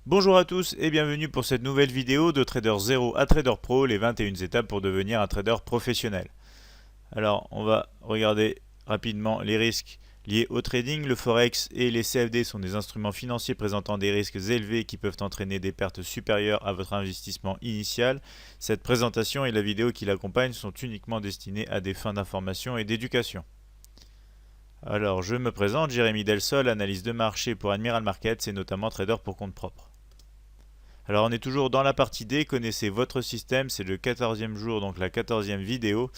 Bonjour à tous et bienvenue pour cette nouvelle vidéo de Trader 0 à Trader Pro, les 21 étapes pour devenir un trader professionnel. Alors, on va regarder rapidement les risques liés au trading. Le Forex et les CFD sont des instruments financiers présentant des risques élevés qui peuvent entraîner des pertes supérieures à votre investissement initial. Cette présentation et la vidéo qui l'accompagne sont uniquement destinées à des fins d'information et d'éducation. Alors, je me présente, Jérémy Delsol, analyse de marché pour Admiral Markets et notamment trader pour compte propre. Alors on est toujours dans la partie D, connaissez votre système, c'est le 14e jour, donc la 14e vidéo,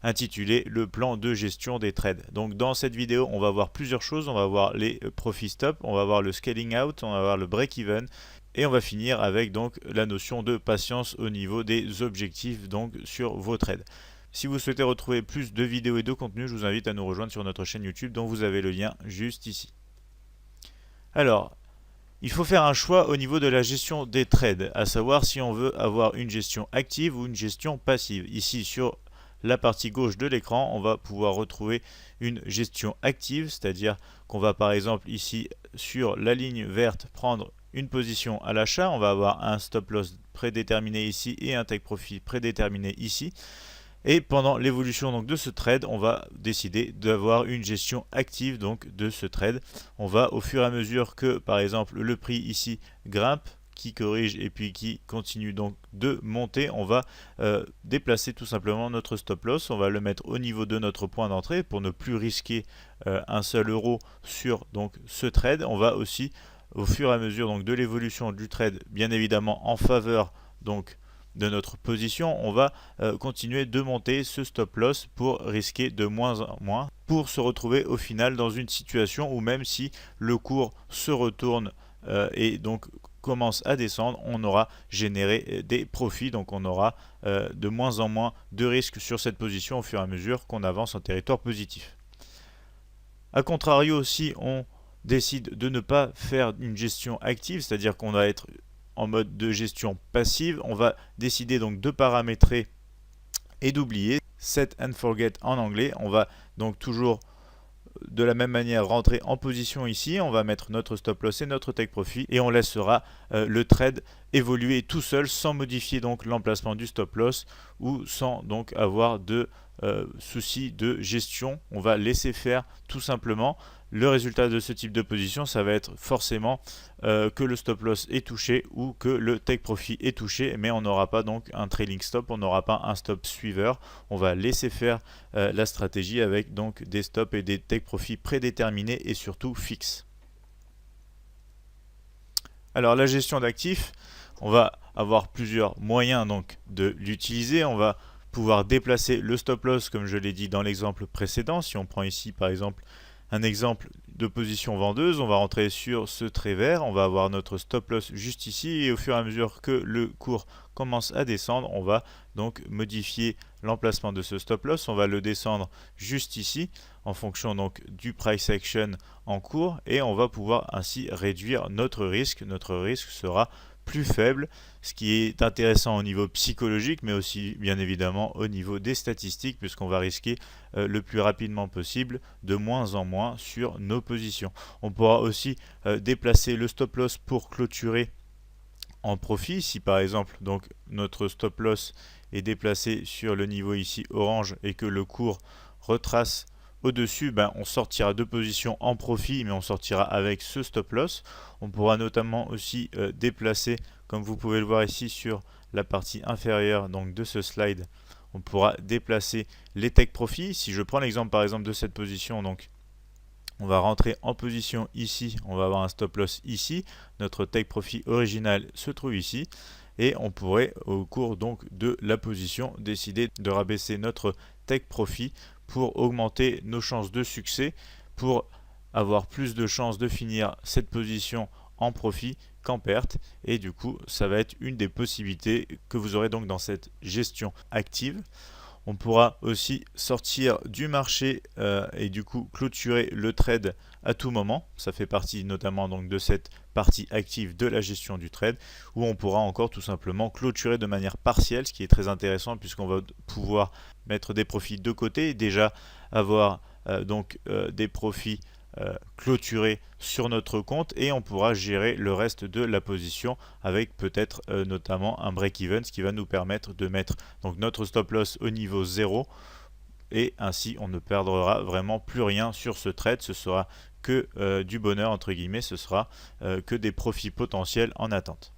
intitulée le plan de gestion des trades. Donc dans cette vidéo, on va voir plusieurs choses, on va voir les profit stop, on va voir le scaling out, on va voir le break even, et on va finir avec donc la notion de patience au niveau des objectifs donc sur vos trades. Si vous souhaitez retrouver plus de vidéos et de contenus, je vous invite à nous rejoindre sur notre chaîne YouTube dont vous avez le lien juste ici. Alors, il faut faire un choix au niveau de la gestion des trades, à savoir si on veut avoir une gestion active ou une gestion passive. Ici, sur la partie gauche de l'écran, on va pouvoir retrouver une gestion active, c'est-à-dire qu'on va par exemple ici sur la ligne verte prendre une position à l'achat, on va avoir un stop loss prédéterminé ici et un take profit prédéterminé ici. Et pendant l'évolution donc de ce trade, on va décider d'avoir une gestion active donc de ce trade. On va au fur et à mesure que par exemple le prix ici grimpe, qui corrige et puis qui continue donc de monter, on va déplacer tout simplement notre stop loss. On va le mettre au niveau de notre point d'entrée pour ne plus risquer un seul euro sur donc ce trade. On va aussi au fur et à mesure donc de l'évolution du trade, bien évidemment en faveur donc de notre position, on va continuer de monter ce stop loss pour risquer de moins en moins, pour se retrouver au final dans une situation où même si le cours se retourne et donc commence à descendre, on aura généré des profits, donc on aura de moins en moins de risques sur cette position au fur et à mesure qu'on avance en territoire positif. A contrario, si on décide de ne pas faire une gestion active, c'est-à-dire qu'on va être en mode de gestion passive, on va décider donc de paramétrer et d'oublier set and forget en anglais. On va donc toujours de la même manière rentrer en position ici, on va mettre notre stop loss et notre take profit et on laissera le trade évoluer tout seul sans modifier donc l'emplacement du stop loss ou sans donc avoir de soucis de gestion. On va laisser faire tout simplement. Le résultat de ce type de position, ça va être forcément que le stop loss est touché ou que le take profit est touché, mais on n'aura pas donc un trailing stop, on n'aura pas un stop suiveur. On va laisser faire la stratégie avec donc des stops et des take profit prédéterminés et surtout fixes. Alors la gestion d'actifs, on va avoir plusieurs moyens donc de l'utiliser. On va pouvoir déplacer le stop loss comme je l'ai dit dans l'exemple précédent. Si on prend ici par exemple un exemple de position vendeuse, on va rentrer sur ce trait vert, on va avoir notre stop loss juste ici et au fur et à mesure que le cours commence à descendre, on va donc modifier l'emplacement de ce stop loss, on va le descendre juste ici en fonction donc du price action en cours et on va pouvoir ainsi réduire notre risque sera plus faible, ce qui est intéressant au niveau psychologique, mais aussi bien évidemment au niveau des statistiques, puisqu'on va risquer le plus rapidement possible de moins en moins sur nos positions. On pourra aussi déplacer le stop loss pour clôturer en profit. Si par exemple donc notre stop loss est déplacé sur le niveau ici orange et que le cours retrace au-dessus, on sortira de position en profit, mais on sortira avec ce stop loss. On pourra notamment aussi déplacer, comme vous pouvez le voir ici sur la partie inférieure donc de ce slide, on pourra déplacer les take profits. Si je prends l'exemple par exemple de cette position, donc on va rentrer en position ici, on va avoir un stop loss ici, notre take profit original se trouve ici, et on pourrait au cours donc de la position décider de rabaisser notre take profit pour augmenter nos chances de succès, pour avoir plus de chances de finir cette position en profit qu'en perte, et du coup ça va être une des possibilités que vous aurez donc dans cette gestion active. On pourra aussi sortir du marché et du coup clôturer le trade à tout moment. Ça fait partie notamment donc de cette partie active de la gestion du trade, où on pourra encore tout simplement clôturer de manière partielle, ce qui est très intéressant puisqu'on va pouvoir mettre des profits de côté et déjà avoir des profits clôturer sur notre compte et on pourra gérer le reste de la position avec peut-être notamment un break-even, ce qui va nous permettre de mettre donc notre stop loss au niveau 0 et ainsi on ne perdra vraiment plus rien sur ce trade. Ce sera que du bonheur entre guillemets, ce sera que des profits potentiels en attente.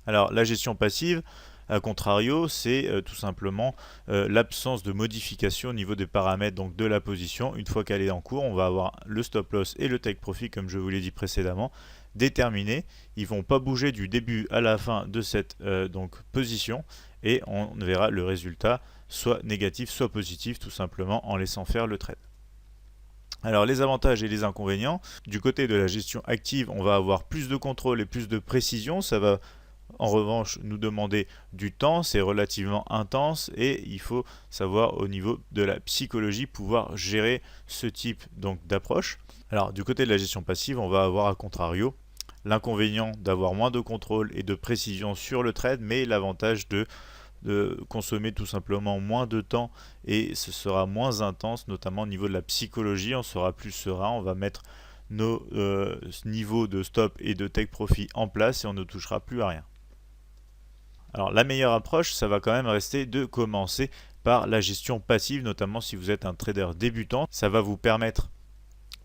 Alors la gestion passive, a contrario, c'est tout simplement l'absence de modification au niveau des paramètres donc de la position. Une fois qu'elle est en cours, on va avoir le stop loss et le take profit, comme je vous l'ai dit précédemment, déterminés. Ils ne vont pas bouger du début à la fin de cette position et on verra le résultat soit négatif, soit positif, tout simplement en laissant faire le trade. Alors les avantages et les inconvénients, du côté de la gestion active, on va avoir plus de contrôle et plus de précision. Ça va en revanche nous demander du temps, c'est relativement intense et il faut savoir au niveau de la psychologie pouvoir gérer ce type d'approche. Alors du côté de la gestion passive, on va avoir à contrario l'inconvénient d'avoir moins de contrôle et de précision sur le trade, mais l'avantage de consommer tout simplement moins de temps et ce sera moins intense, notamment au niveau de la psychologie. On sera plus serein, on va mettre nos niveaux de stop et de take profit en place et on ne touchera plus à rien. Alors la meilleure approche, ça va quand même rester de commencer par la gestion passive, notamment si vous êtes un trader débutant. Ça va vous permettre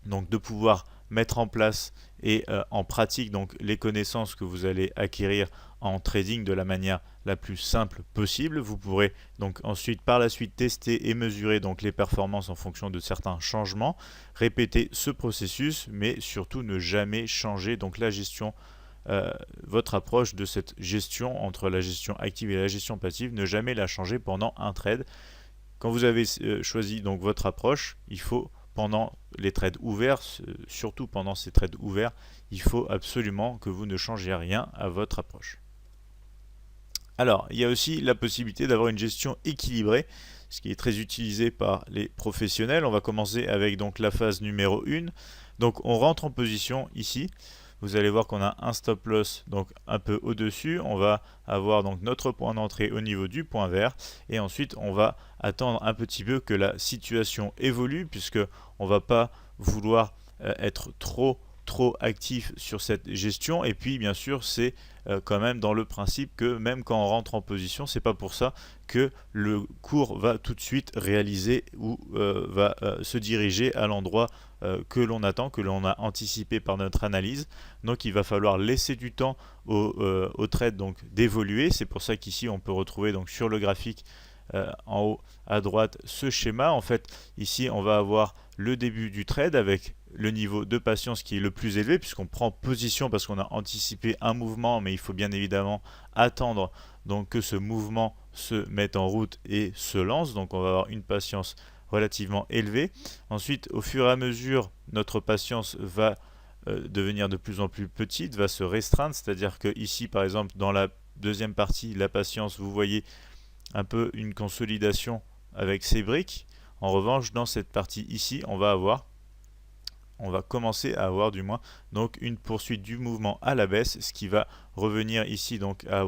donc de pouvoir mettre en place et en pratique donc les connaissances que vous allez acquérir en trading de la manière la plus simple possible. Vous pourrez donc ensuite par la suite tester et mesurer donc les performances en fonction de certains changements, répéter ce processus, mais surtout ne jamais changer donc la gestion, votre approche de cette gestion entre la gestion active et la gestion passive, ne jamais la changer pendant un trade. Quand vous avez choisi donc votre approche, il faut pendant les trades ouverts, surtout pendant ces trades ouverts, il faut absolument que vous ne changiez rien à votre approche. Alors, il y a aussi la possibilité d'avoir une gestion équilibrée, ce qui est très utilisé par les professionnels. On va commencer avec donc la phase numéro 1. Donc on rentre en position ici. Vous allez voir qu'on a un stop loss donc un peu au-dessus. On va avoir donc notre point d'entrée au niveau du point vert. Et ensuite, on va attendre un petit peu que la situation évolue, puisque on ne va pas vouloir être trop actif sur cette gestion. Et puis bien sûr c'est quand même dans le principe que même quand on rentre en position, c'est pas pour ça que le cours va tout de suite réaliser ou va se diriger à l'endroit que l'on attend, que l'on a anticipé par notre analyse. Donc il va falloir laisser du temps au trade donc d'évoluer. C'est pour ça qu'ici on peut retrouver donc sur le graphique en haut à droite ce schéma. En fait ici on va avoir le début du trade avec le niveau de patience qui est le plus élevé, puisqu'on prend position parce qu'on a anticipé un mouvement, mais il faut bien évidemment attendre donc que ce mouvement se mette en route et se lance. Donc on va avoir une patience relativement élevée. Ensuite, au fur et à mesure, notre patience va devenir de plus en plus petite, va se restreindre, c'est-à-dire que ici par exemple dans la deuxième partie, la patience, vous voyez un peu une consolidation avec ces briques. En revanche, dans cette partie ici, on va commencer à avoir du moins donc une poursuite du mouvement à la baisse, ce qui va revenir ici donc à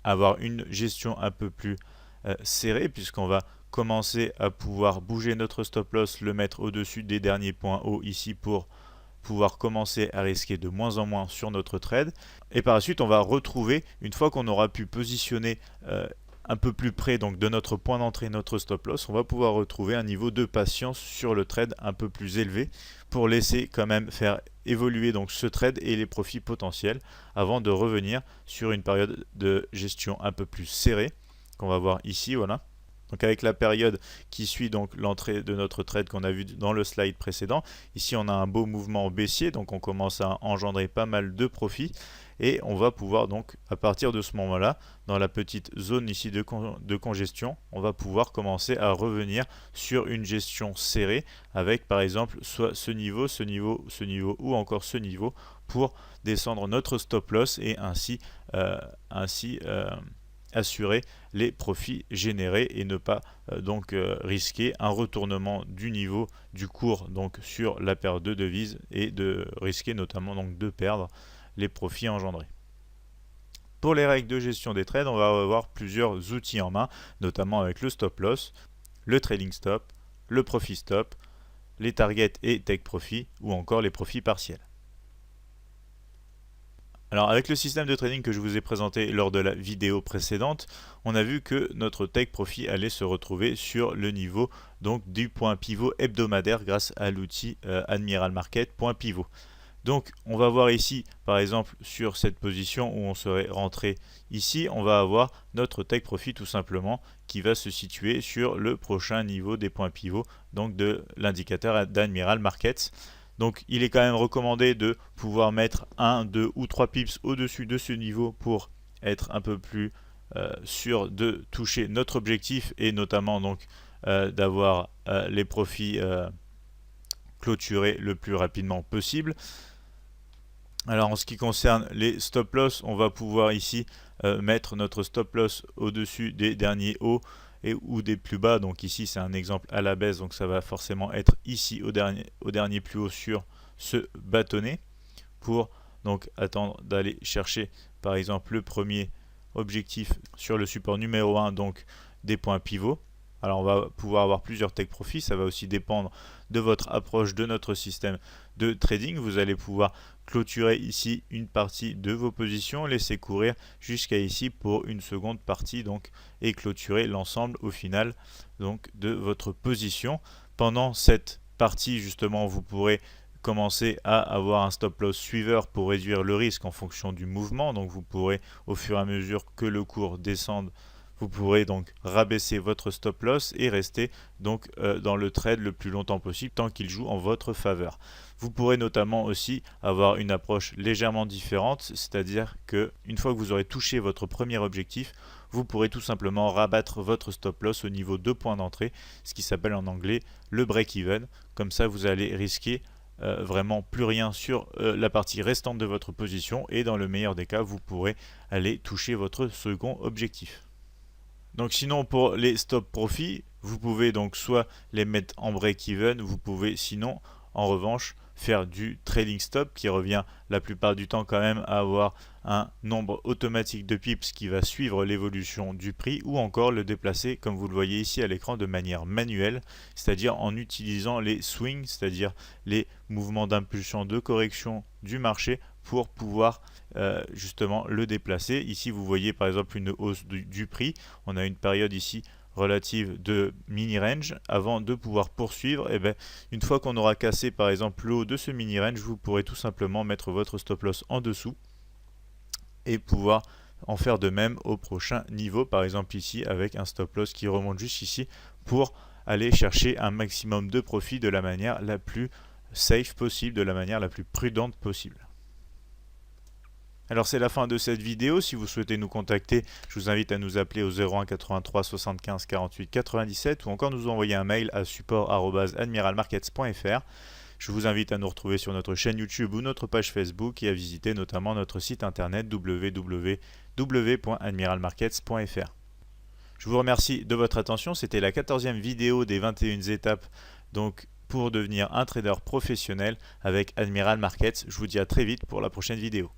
avoir une gestion un peu plus serrée, puisqu'on va commencer à pouvoir bouger notre stop loss, le mettre au-dessus des derniers points hauts ici pour pouvoir commencer à risquer de moins en moins sur notre trade. Et par la suite, on va retrouver, une fois qu'on aura pu positionner un peu plus près donc de notre point d'entrée, notre stop loss, on va pouvoir retrouver un niveau de patience sur le trade un peu plus élevé pour laisser quand même faire évoluer donc ce trade et les profits potentiels avant de revenir sur une période de gestion un peu plus serrée qu'on va voir ici, voilà. Donc avec la période qui suit donc l'entrée de notre trade qu'on a vu dans le slide précédent, ici on a un beau mouvement baissier, donc on commence à engendrer pas mal de profits et on va pouvoir donc à partir de ce moment-là, dans la petite zone ici de congestion, on va pouvoir commencer à revenir sur une gestion serrée avec par exemple soit ce niveau ou encore ce niveau pour descendre notre stop loss et ainsi assurer les profits générés et ne pas risquer un retournement du niveau du cours donc sur la paire de devises et de risquer notamment donc de perdre les profits engendrés. Pour les règles de gestion des trades, on va avoir plusieurs outils en main, notamment avec le stop loss, le trading stop, le profit stop, les targets et take profit ou encore les profits partiels. Alors avec le système de trading que je vous ai présenté lors de la vidéo précédente, on a vu que notre take profit allait se retrouver sur le niveau donc du point pivot hebdomadaire grâce à l'outil Admiral Market point pivot. Donc on va voir ici par exemple sur cette position où on serait rentré ici, on va avoir notre take profit tout simplement qui va se situer sur le prochain niveau des points pivots donc de l'indicateur d'Admiral Markets. Donc il est quand même recommandé de pouvoir mettre 1, 2 ou 3 pips au-dessus de ce niveau pour être un peu plus sûr de toucher notre objectif et notamment donc d'avoir les profits clôturés le plus rapidement possible. Alors en ce qui concerne les stop loss, on va pouvoir ici mettre notre stop loss au-dessus des derniers hauts ou des plus bas. Donc ici c'est un exemple à la baisse, donc ça va forcément être ici au dernier plus haut sur ce bâtonnet pour donc attendre d'aller chercher par exemple le premier objectif sur le support numéro 1, donc des points pivots. Alors on va pouvoir avoir plusieurs take profits, ça va aussi dépendre de votre approche de notre système de trading. Vous allez pouvoir clôturer ici une partie de vos positions, laisser courir jusqu'à ici pour une seconde partie donc et clôturer l'ensemble au final donc de votre position. Pendant cette partie justement vous pourrez commencer à avoir un stop loss suiveur pour réduire le risque en fonction du mouvement. Donc vous pourrez au fur et à mesure que le cours descende, vous pourrez donc rabaisser votre stop loss et rester donc dans le trade le plus longtemps possible tant qu'il joue en votre faveur. Vous pourrez notamment aussi avoir une approche légèrement différente, c'est-à-dire que une fois que vous aurez touché votre premier objectif, vous pourrez tout simplement rabattre votre stop loss au niveau de point d'entrée, ce qui s'appelle en anglais le break-even. Comme ça, vous allez risquer vraiment plus rien sur la partie restante de votre position et dans le meilleur des cas, vous pourrez aller toucher votre second objectif. Donc sinon pour les stop profit, vous pouvez donc soit les mettre en break-even, vous pouvez sinon en revanche faire du trading stop qui revient la plupart du temps quand même à avoir un nombre automatique de pips qui va suivre l'évolution du prix ou encore le déplacer comme vous le voyez ici à l'écran de manière manuelle, c'est-à-dire en utilisant les swings, c'est-à-dire les mouvements d'impulsion de correction du marché pour pouvoir justement le déplacer. Ici vous voyez par exemple une hausse du prix, on a une période ici relative de mini range avant de pouvoir poursuivre. Et bien, une fois qu'on aura cassé par exemple le haut de ce mini range, vous pourrez tout simplement mettre votre stop loss en dessous et pouvoir en faire de même au prochain niveau, par exemple ici avec un stop loss qui remonte jusqu'ici pour aller chercher un maximum de profit de la manière la plus safe possible, de la manière la plus prudente possible. Alors c'est la fin de cette vidéo. Si vous souhaitez nous contacter, je vous invite à nous appeler au 01 83 75 48 97 ou encore nous envoyer un mail à support@admiralmarkets.fr. Je vous invite à nous retrouver sur notre chaîne YouTube ou notre page Facebook et à visiter notamment notre site internet www.admiralmarkets.fr. Je vous remercie de votre attention. C'était la 14e vidéo des 21 étapes donc pour devenir un trader professionnel avec Admiral Markets. Je vous dis à très vite pour la prochaine vidéo.